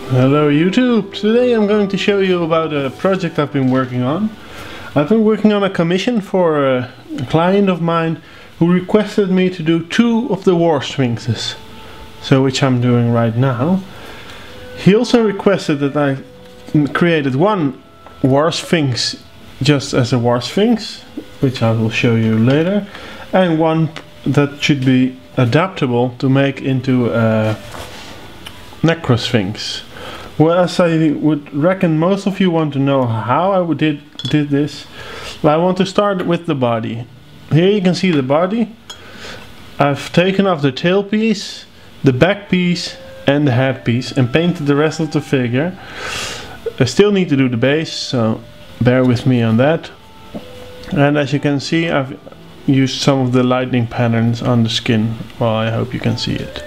Hello YouTube! Today I'm going to show you about a project I've been working on. I've been working on a commission for a client of mine who requested me to do 2 of the Warsphinxes, so which I'm doing right now. He also requested that I created one Warsphinx just as a Warsphinx, which I will show you later, and one that should be adaptable to make into a Necrosphinx. Well, as I would reckon most of you want to know how I did this, I want to start with the body. Here you can see the body. I've taken off the tail piece, the back piece and the head piece and painted the rest of the figure. I still need to do the base, so bear with me on that. And as you can see, I've used some of the lightning patterns on the skin. Well, I hope you can see it.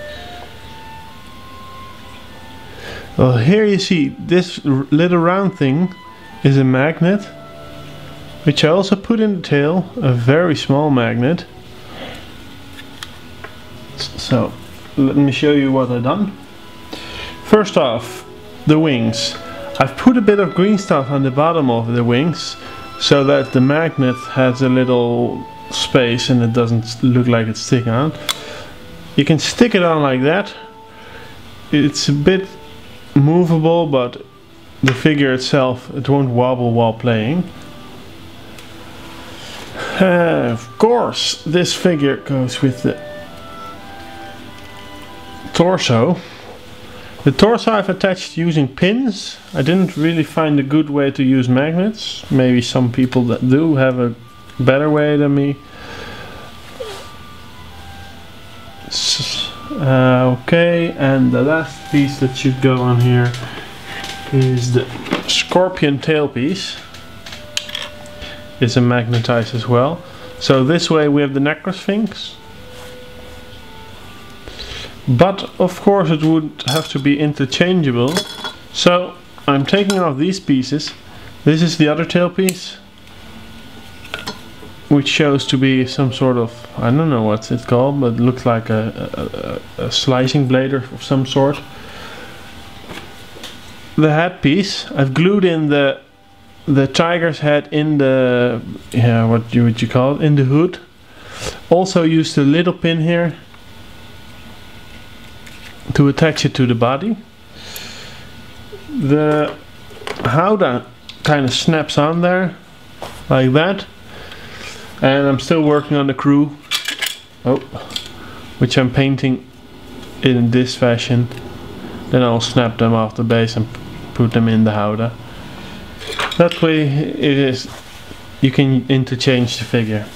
Well, here you see this little round thing is a magnet, which I also put in the tail, a very small magnet. So let me show you what I've done. First off, the wings. I've put a bit of green stuff on the bottom of the wings so that the magnet has a little space and it doesn't look like it's sticking out. You can stick it on like that. It's a bit movable, but the figure itself, it won't wobble while playing. Of course, this figure goes with the torso. The torso I've attached using pins. I didn't really find a good way to use magnets. Maybe some people that do have a better way than me. Okay, and the last piece that should go on here is the scorpion tail piece. It's a magnetized as well. So this way we have the Necrosphinx. But of course it would have to be interchangeable. So I'm taking off these pieces. This is the other tail piece, which shows to be some sort of, I don't know what's it called, but it looks like a slicing blade of some sort. The head piece, I've glued in the tiger's head in the, what you call it, in the hood. Also used a little pin here to attach it to the body. The howdah kind of snaps on there like that. And I'm still working on the crew, which I'm painting in this fashion. Then I'll snap them off the base and put them in the howdah. That way you can interchange the figure.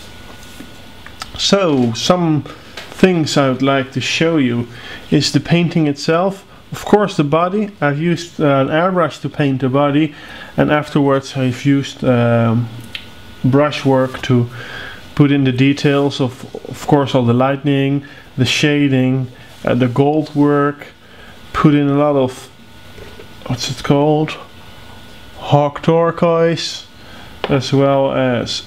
So some things I would like to show you is the painting itself. Of course, the body. I've used an airbrush to paint the body, and afterwards I've used brushwork to put in the details of course all the lightning, the shading, the gold work. Put in a lot of, what's it called, hawk turquoise, as well as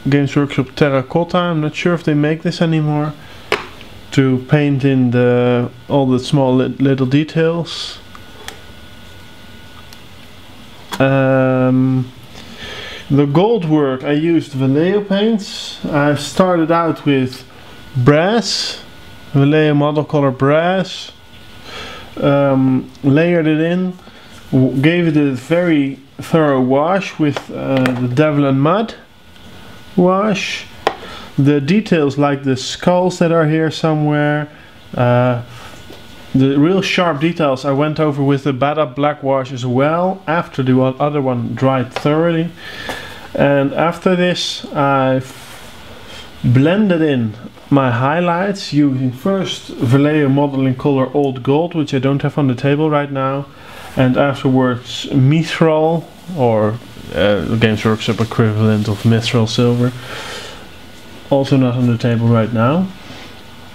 Games Workshop terracotta. I'm not sure if they make this anymore, to paint in all the small little details. The gold work, I used Vallejo paints. I started out with brass, Vallejo model color brass, layered it in, gave it a very thorough wash with the Devil and Mud wash. The details like the skulls that are here somewhere, the real sharp details I went over with the Bada black wash as well, after the other one dried thoroughly. And after this I've blended in my highlights using first Vallejo modeling color Old Gold, which I don't have on the table right now, and afterwards Mithril, or Games Workshop equivalent of Mithril Silver, also not on the table right now.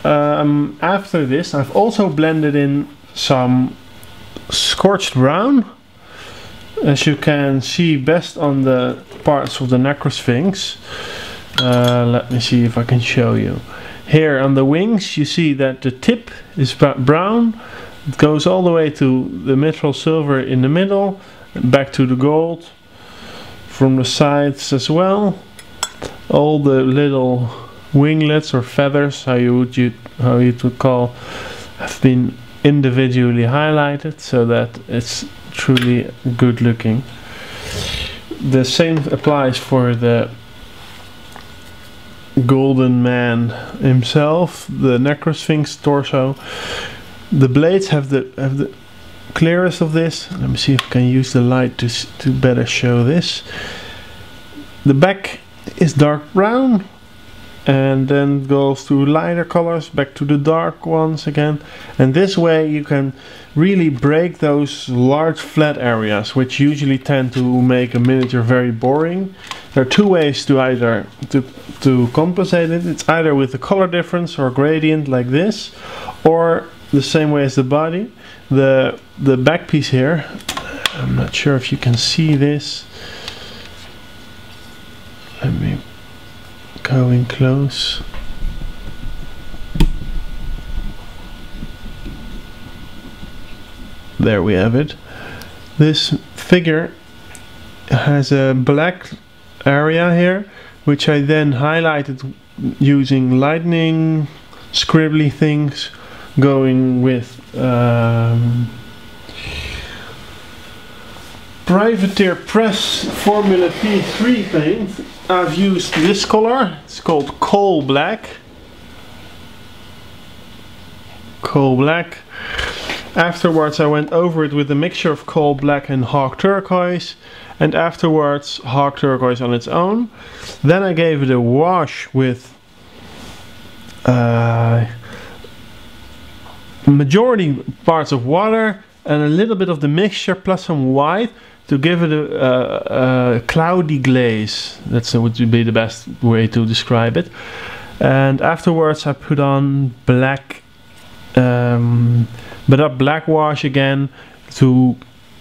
After this I've also blended in some scorched brown, as you can see best on the parts of the Necrosphinx. Let me see if I can show you. Here on the wings you see that the tip is brown, It goes all the way to the mithril silver in the middle, back to the gold from the sides as well. All the little winglets or feathers, how you would call, have been individually highlighted so that it's truly good looking. The same applies for the golden man himself, the Necrosphinx torso. The blades have the clearest of this. Let me see if I can use the light to better show this. The back is dark brown and then goes to lighter colors, back to the dark ones again, and this way you can really break those large flat areas which usually tend to make a miniature very boring. There are two ways to either to compensate it. It's either with a color difference or gradient like this, or the same way as the body. The back piece here, I'm not sure if you can see this. Let me go in close. There we have it. This figure has a black area here, which I then highlighted using lightning scribbly things, going with Privateer Press Formula P3 paint. I've used this color, it's called Coal Black. Coal Black. Afterwards I went over it with a mixture of Coal Black and Hawk Turquoise, and afterwards Hawk Turquoise on its own. Then I gave it a wash with majority parts of water and a little bit of the mixture plus some white to give it a cloudy glaze. That would be the best way to describe it. And afterwards I put on black, but a black wash again to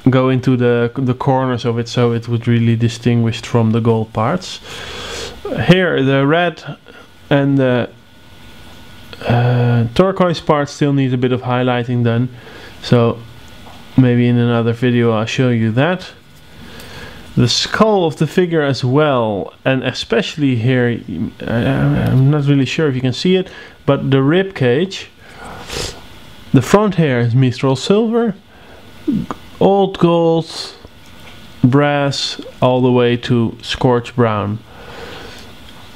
go into the corners of it so it would really distinguish from the gold parts. Here the red and the turquoise part still needs a bit of highlighting done, so maybe in another video I'll show you that. The skull of the figure as well, and especially here, I'm not really sure if you can see it, but the rib cage, the front hair is mithril silver, old gold, brass, all the way to scorch brown.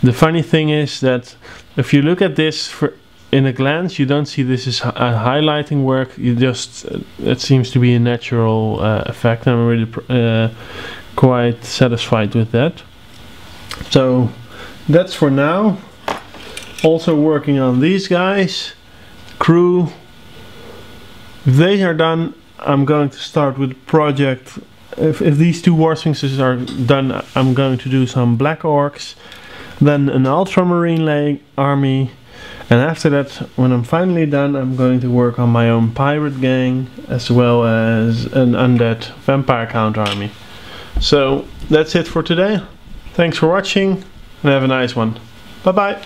The funny thing is that if you look at this in a glance, you don't see this is highlighting work. You just it seems to be a natural effect. I'm really quite satisfied with that. So that's for now. Also working on these guys, crew. If they are done, I'm going to start with the project. If these two Warsphinxes are done, I'm going to do some black orcs, then an ultramarine army, and after that, when I'm finally done, I'm going to work on my own pirate gang as well as an undead vampire count army. So that's it for today. Thanks for watching and have a nice one. Bye bye.